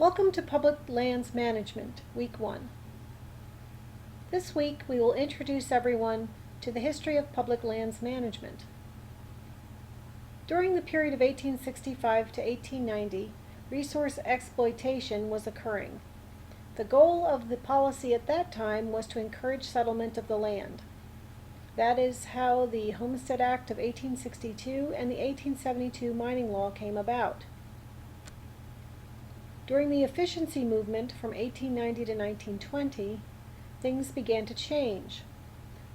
Welcome to Public Lands Management, Week 1. This week we will introduce everyone to the history of public lands management. During the period of 1865 to 1890, resource exploitation was occurring. The goal of the policy at that time was to encourage settlement of the land. That is how the Homestead Act of 1862 and the 1872 mining law came about. During the efficiency movement from 1890 to 1920, things began to change.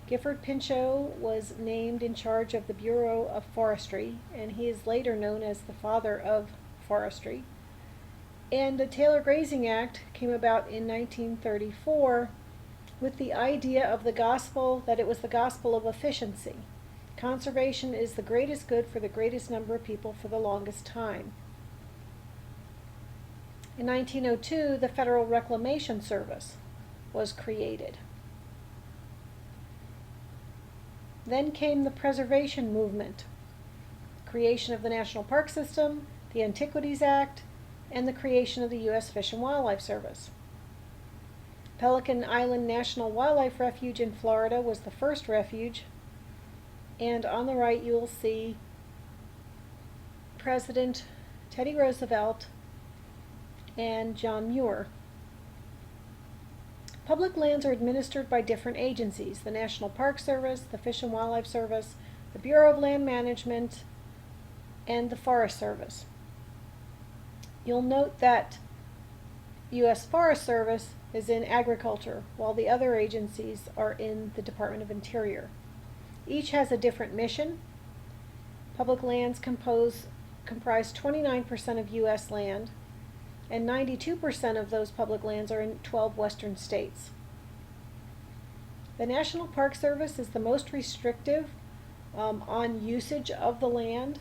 Gifford Pinchot was named in charge of the Bureau of Forestry, and he is later known as the father of forestry. And the Taylor Grazing Act came about in 1934 with the idea of the gospel that it was the gospel of efficiency. Conservation is the greatest good for the greatest number of people for the longest time. In 1902, the Federal Reclamation Service was created. Then came the preservation movement, creation of the National Park System, the Antiquities Act, and the creation of the U.S. Fish and Wildlife Service. Pelican Island National Wildlife Refuge in Florida was the first refuge, and on the right you will see President Teddy Roosevelt and John Muir. Public lands are administered by different agencies: the National Park Service, the Fish and Wildlife Service, the Bureau of Land Management, and the Forest Service. You'll note that U.S. Forest Service is in agriculture, while the other agencies are in the Department of Interior. Each has a different mission. Public lands comprise 29% of U.S. land, and 92% of those public lands are in 12 western states. The National Park Service is the most restrictive on usage of the land,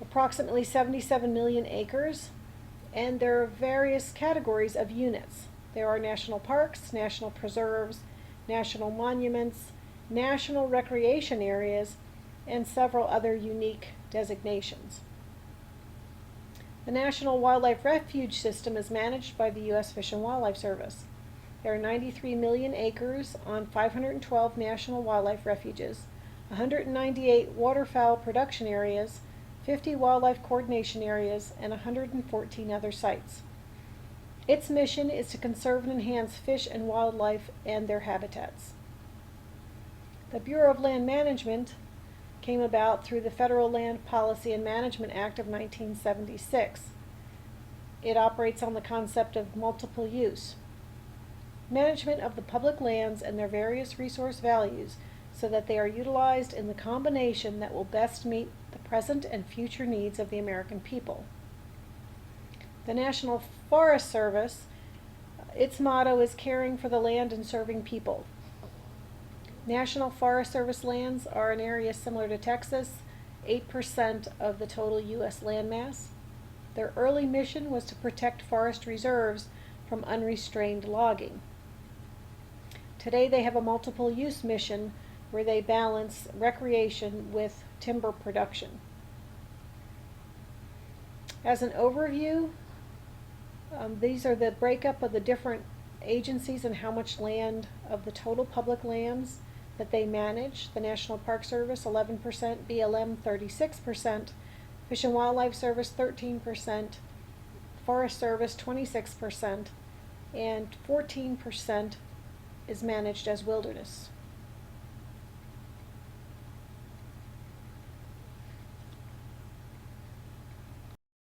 approximately 77 million acres, and there are various categories of units. There are national parks, national preserves, national monuments, national recreation areas, and several other unique designations. The National Wildlife Refuge System is managed by the U.S. Fish and Wildlife Service. There are 93 million acres on 512 national wildlife refuges, 198 waterfowl production areas, 50 wildlife coordination areas, and 114 other sites. Its mission is to conserve and enhance fish and wildlife and their habitats. The Bureau of Land Management came about through the Federal Land Policy and Management Act of 1976. It operates on the concept of multiple use. Management of the public lands and their various resource values so that they are utilized in the combination that will best meet the present and future needs of the American people. The National Forest Service, its motto is caring for the land and serving people. National Forest Service lands are an area similar to Texas, 8% of the total U.S. landmass. Their early mission was to protect forest reserves from unrestrained logging. Today they have a multiple use mission where they balance recreation with timber production. As an overview, these are the breakup of the different agencies and how much land of the total public lands that they manage. The National Park Service 11%, BLM 36%, Fish and Wildlife Service 13%, Forest Service 26%, and 14% is managed as wilderness.